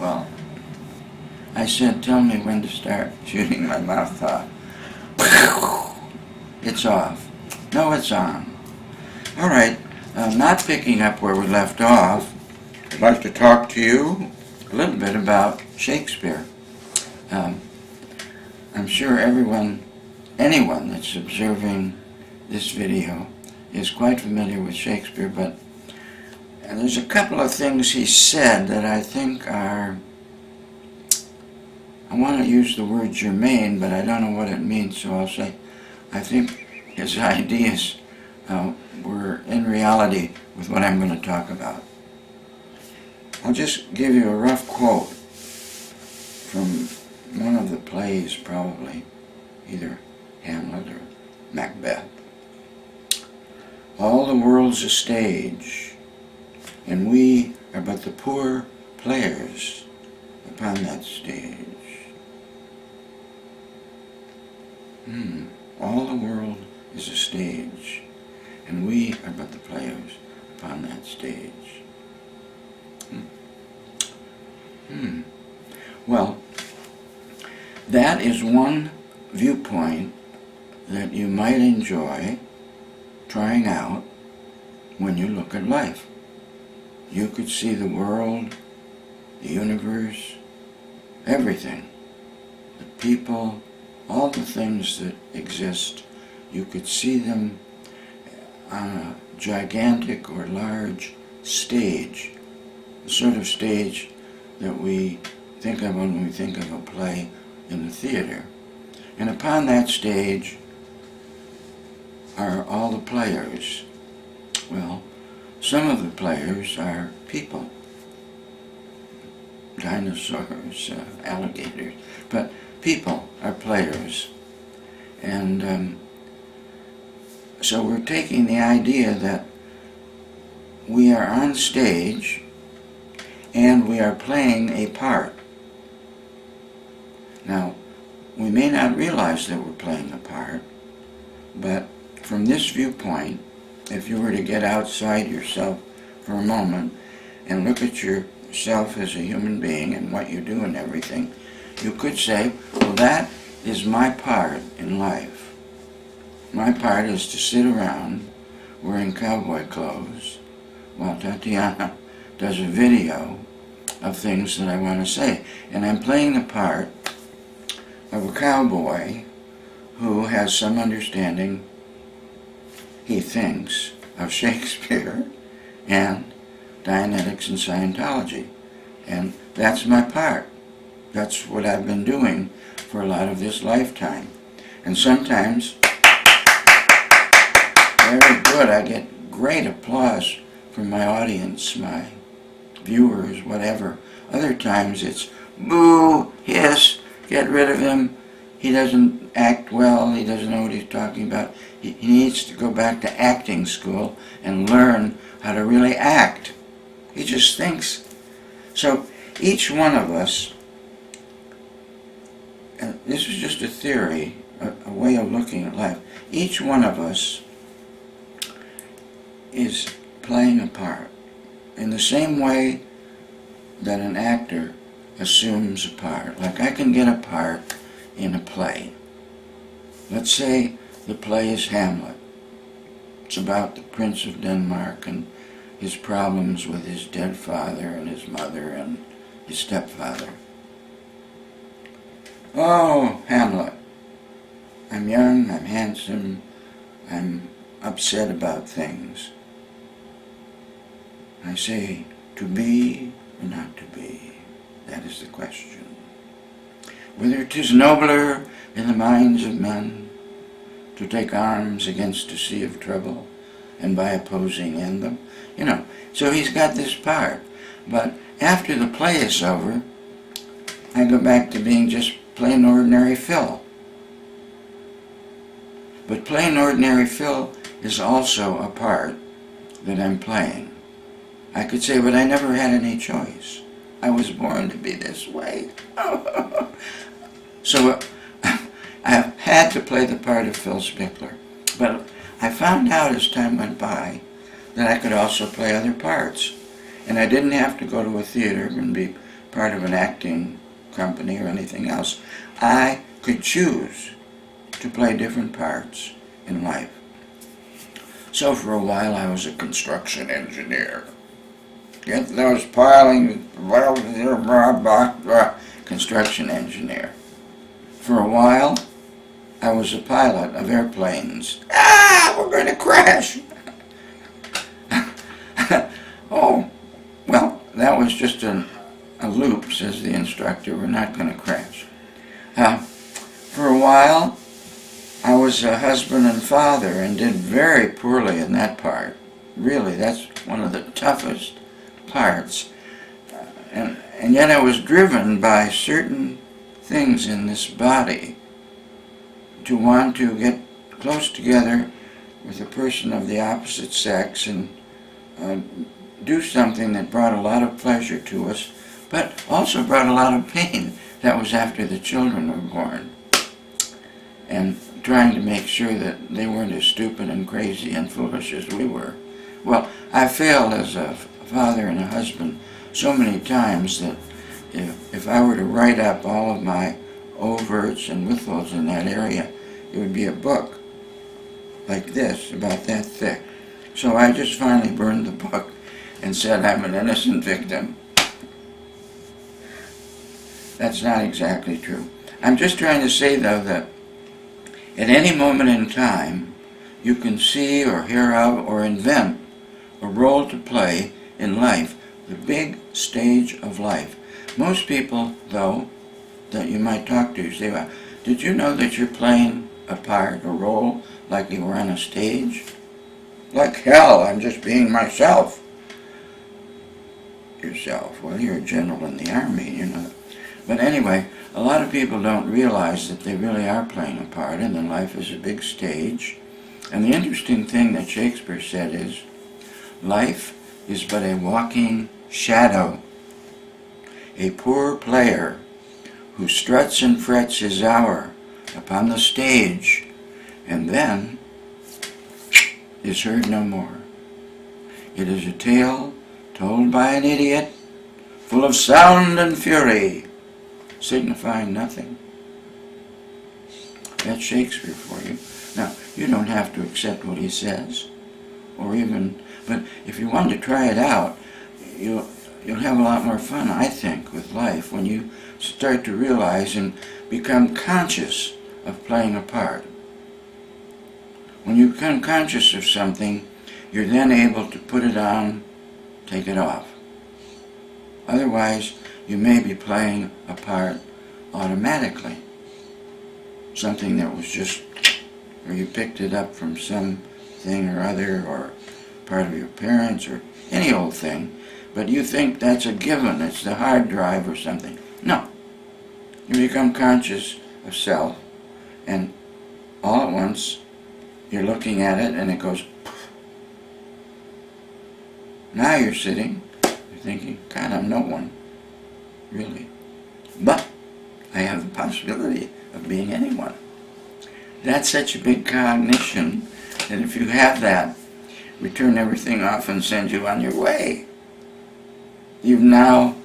Well, I said, tell me when to start shooting my mouth off. It's off. No, it's on. All right, not picking up where we left off, I'd like to talk to you a little bit about Shakespeare. I'm sure anyone that's observing this video is quite familiar with Shakespeare, but there's a couple of things he said that I think are, I want to use the word germane, but I don't know what it means, so I'll say, I think his ideas were in reality with what I'm going to talk about. I'll just give you a rough quote from one of the plays, probably, either Hamlet or Macbeth. All the world's a stage, and we are but the poor players upon that stage. All the world is a stage, and we are but the players upon that stage. Well, that is one viewpoint that you might enjoy trying out when you look at life. You could see the world, the universe, everything, the people, all the things that exist. You could see them on a gigantic or large stage, the sort of stage that we think of when we think of a play in the theater. And upon that stage are all the players. Well, some of the players are people, dinosaurs, alligators, but people are players. And so we're taking the idea that we are on stage and we are playing a part. Now, we may not realize that we're playing a part, but from this viewpoint, if you were to get outside yourself for a moment and look at yourself as a human being and what you do and everything, you could say, well, that is my part in life. My part is to sit around wearing cowboy clothes while Tatiana does a video of things that I want to say. And I'm playing the part of a cowboy who has some understanding, he thinks, of Shakespeare and Dianetics and Scientology. And that's my part. That's what I've been doing for a lot of this lifetime. And sometimes, very good, I get great applause from my audience, my viewers, whatever. Other times it's boo, hiss, get rid of him. He doesn't act well, he doesn't know what he's talking about. He needs to go back to acting school and learn how to really act. He just thinks. So each one of us, and this is just a theory, a way of looking at life, each one of us is playing a part in the same way that an actor assumes a part. Like I can get a part in a play. Let's say the play is Hamlet. It's about the Prince of Denmark and his problems with his dead father and his mother and his stepfather. Oh, Hamlet, I'm young, I'm handsome, I'm upset about things. I say, to be or not to be, that is the question. Whether 'tis nobler in the minds of men to take arms against a sea of trouble, and by opposing end them. So he's got this part. But after the play is over, I go back to being just plain ordinary Phil. But plain ordinary Phil is also a part that I'm playing. I could say, but I never had any choice. I was born to be this way. So I had to play the part of Phil Spickler. But I found out as time went by that I could also play other parts. And I didn't have to go to a theater and be part of an acting company or anything else. I could choose to play different parts in life. So for a while I was a construction engineer. Get those piling, construction engineer. For a while I was a pilot of airplanes. We're going to crash! Oh, well, that was just a loop, says the instructor. We're not going to crash. For a while, I was a husband and father and did very poorly in that part. Really, that's one of the toughest parts. And yet I was driven by certain things in this body to want to get close together with a person of the opposite sex and do something that brought a lot of pleasure to us, but also brought a lot of pain. That was after the children were born. And trying to make sure that they weren't as stupid and crazy and foolish as we were. Well, I failed as a father and a husband so many times that if I were to write up all of my overts and withholds in that area, it would be a book like this, about that thick. So I just finally burned the book and said I'm an innocent victim. That's not exactly true. I'm just trying to say, though, that at any moment in time, you can see or hear of or invent a role to play in life, the big stage of life. Most people, though, that you might talk to say, well, did you know that you're playing a part, a role, like you were on a stage? Like hell, I'm just being myself. Yourself. Well, you're a general in the army, you know. But anyway, a lot of people don't realize that they really are playing a part and that life is a big stage. And the interesting thing that Shakespeare said is, life is but a walking shadow, a poor player who struts and frets his hour upon the stage and then is heard no more. It is a tale told by an idiot, full of sound and fury, signifying nothing. That's Shakespeare for you. Now, you don't have to accept what he says, or even, but if you want to try it out, you'll have a lot more fun, I think, with life when you start to realize and become conscious of playing a part. When you become conscious of something, you're then able to put it on, take it off. Otherwise, you may be playing a part automatically. Something that was just, or you picked it up from something or other, or part of your parents, or any old thing, but you think that's a given, it's the hard drive or something. No. You become conscious of self, and all at once, you're looking at it and it goes poof. Now you're sitting, you're thinking, God, I'm no one, really. But I have the possibility of being anyone. That's such a big cognition that if you have that, we turn everything off and send you on your way. You've now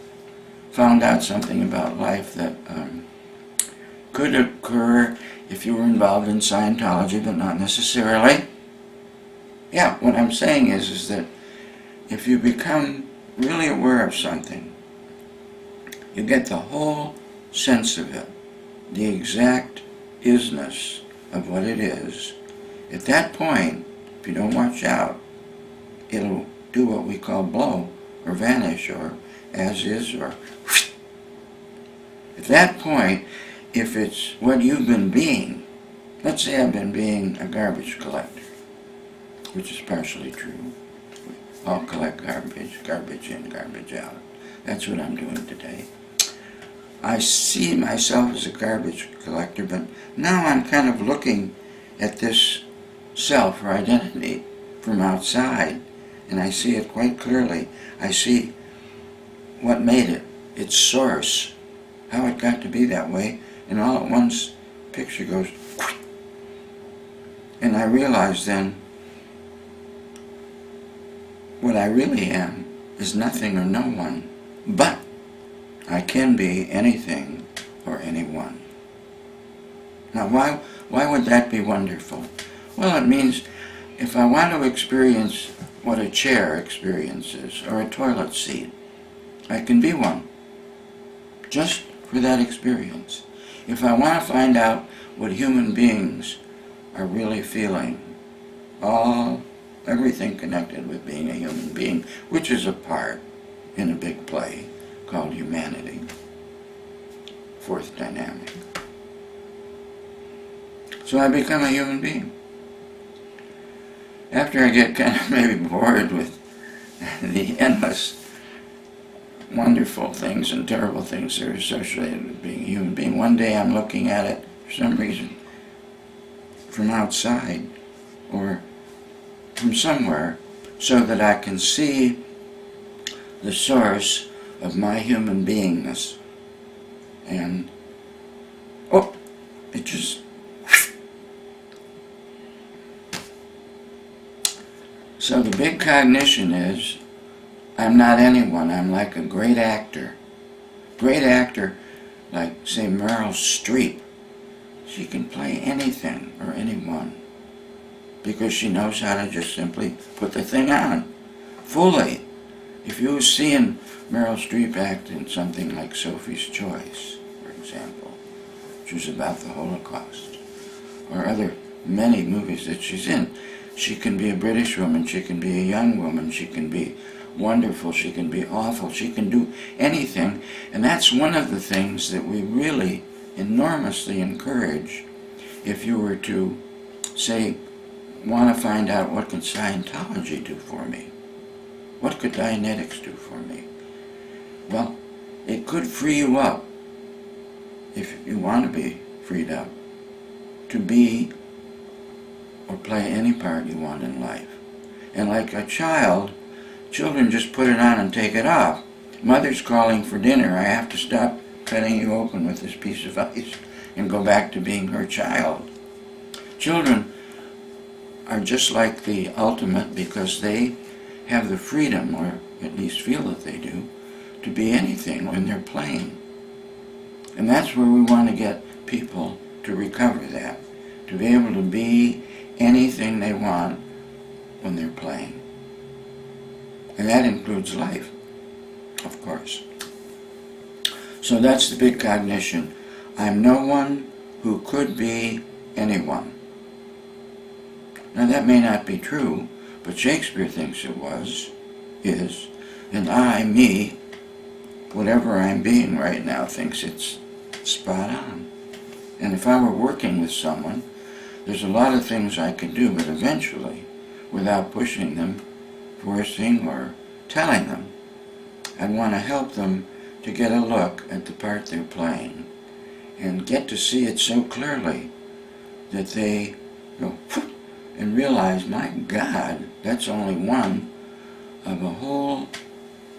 found out something about life that could occur if you were involved in Scientology, but not necessarily. Yeah, what I'm saying is that if you become really aware of something, you get the whole sense of it, the exact isness of what it is. At that point, if you don't watch out, it'll do what we call blow, or vanish, or as is, or at that point, if it's what you've been being, let's say I've been being a garbage collector, which is partially true. We all collect garbage, garbage in, garbage out. That's what I'm doing today. I see myself as a garbage collector, but now I'm kind of looking at this self or identity from outside, and I see it quite clearly. I see what made it, its source, how it got to be that way, and all at once, picture goes, and I realize then what I really am is nothing or no one, but I can be anything or anyone. Now, why would that be wonderful? Well, it means if I want to experience what a chair experiences or a toilet seat, I can be one, just for that experience. If I want to find out what human beings are really feeling, everything connected with being a human being, which is a part in a big play called humanity, fourth dynamic. So I become a human being. After I get kind of maybe bored with the endless wonderful things and terrible things that are associated with being a human being, one day I'm looking at it for some reason from outside or from somewhere so that I can see the source of my human beingness. And it just so the big cognition is I'm not anyone. I'm like a great actor. Great actor, like, say, Meryl Streep. She can play anything or anyone because she knows how to just simply put the thing on fully. If you were seeing Meryl Streep act in something like Sophie's Choice, for example, which was about the Holocaust, or other many movies that she's in, she can be a British woman, she can be a young woman, she can be wonderful, she can be awful, she can do anything. And that's one of the things that we really enormously encourage if you were to, say, want to find out what could Scientology do for me? What could Dianetics do for me? Well, it could free you up, if you want to be freed up, to be or play any part you want in life. And like a child, children just put it on and take it off. Mother's calling for dinner. I have to stop cutting you open with this piece of ice and go back to being her child. Children are just like the ultimate because they have the freedom, or at least feel that they do, to be anything when they're playing. And that's where we want to get people to recover that, to be able to be anything they want when they're playing. And that includes life, of course. So that's the big cognition. I'm no one who could be anyone. Now that may not be true, but Shakespeare thinks it is, and I, me, whatever I'm being right now, thinks it's spot on. And if I were working with someone, there's a lot of things I could do, but eventually, without pushing them, forcing or telling them, I'd want to help them to get a look at the part they're playing and get to see it so clearly that they go and realize, my God, that's only one of a whole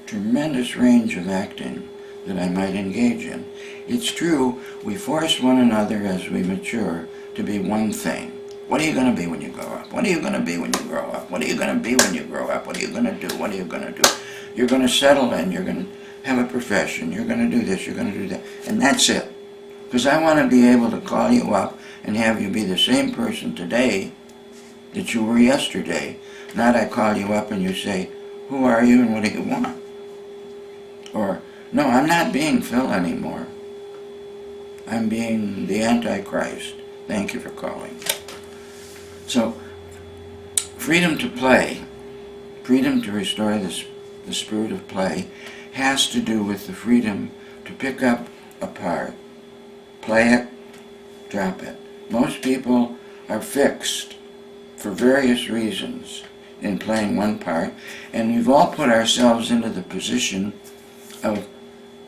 tremendous range of acting that I might engage in. It's true, we force one another as we mature to be one thing. What are you going to be when you grow up? What are you going to be when you grow up? What are you going to be when you grow up? What are you going to do? What are you going to do? You're going to settle in. You're going to have a profession. You're going to do this. You're going to do that. And that's it. Because I want to be able to call you up and have you be the same person today that you were yesterday. Not I call you up and you say, who are you and what do you want? Or, no, I'm not being Phil anymore. I'm being the Antichrist. Thank you for calling. So, freedom to play, freedom to restore the spirit of play, has to do with the freedom to pick up a part, play it, drop it. Most people are fixed for various reasons in playing one part, and we've all put ourselves into the position of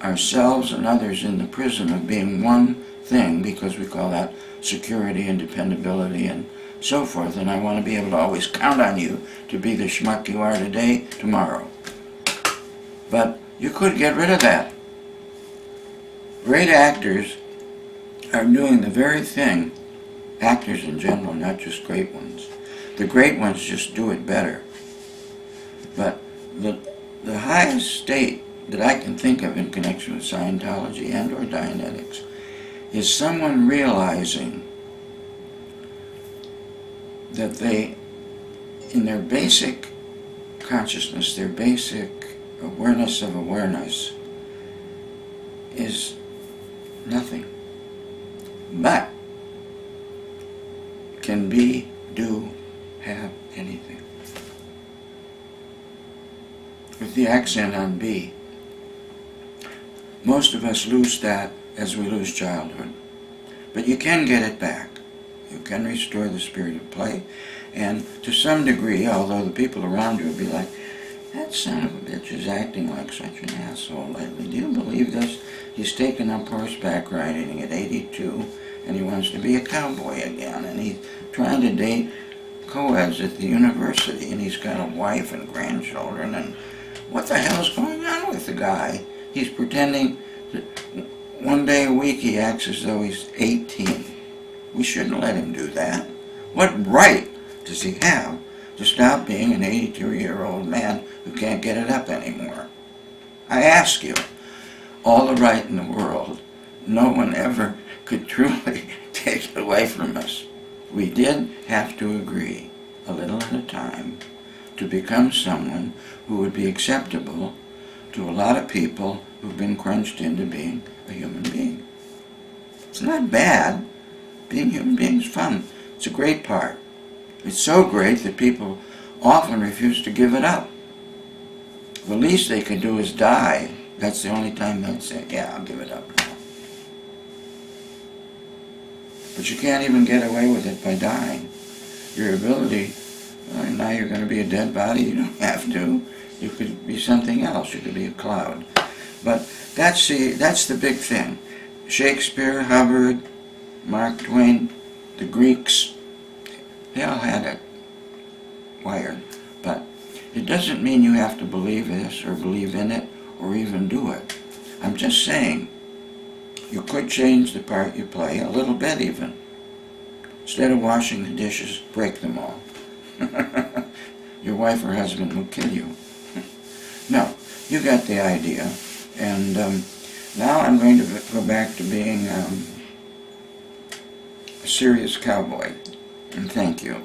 ourselves and others in the prison of being one thing because we call that security and dependability and so forth, and I want to be able to always count on you to be the schmuck you are today, tomorrow. But you could get rid of that. Great actors are doing the very thing, actors in general, not just great ones. The great ones just do it better. But the highest state that I can think of in connection with Scientology and or Dianetics is someone realizing that they, in their basic consciousness, their basic awareness of awareness is nothing, but can be, do, have anything. With the accent on be. Most of us lose that as we lose childhood. But you can get it back. You can restore the spirit of play. And to some degree, although the people around you will be like, that son of a bitch is acting like such an asshole lately. Do you believe this? He's taken up horseback riding at 82, and he wants to be a cowboy again, and he's trying to date co-eds at the university, and he's got a wife and grandchildren, and what the hell's going on with the guy? He's pretending that one day a week he acts as though he's 18. We shouldn't let him do that. What right does he have to stop being an 82-year-old man who can't get it up anymore? I ask you, all the right in the world, no one ever could truly take it away from us. We did have to agree, a little at a time, to become someone who would be acceptable to a lot of people who've been crunched into being a human being. It's not bad. Being a human being is fun. It's a great part. It's so great that people often refuse to give it up. The least they can do is die. That's the only time they'll say, yeah, I'll give it up now. But you can't even get away with it by dying. Your ability, now you're going to be a dead body, you don't have to. You could be something else. You could be a cloud. But that's the big thing. Shakespeare, Hubbard, Mark Twain, the Greeks, they all had it wired. But it doesn't mean you have to believe this or believe in it or even do it. I'm just saying, you could change the part you play a little bit even. Instead of washing the dishes, break them all. Your wife or husband will kill you. No, you got the idea. And now I'm going to go back to being a serious cowboy. And thank you.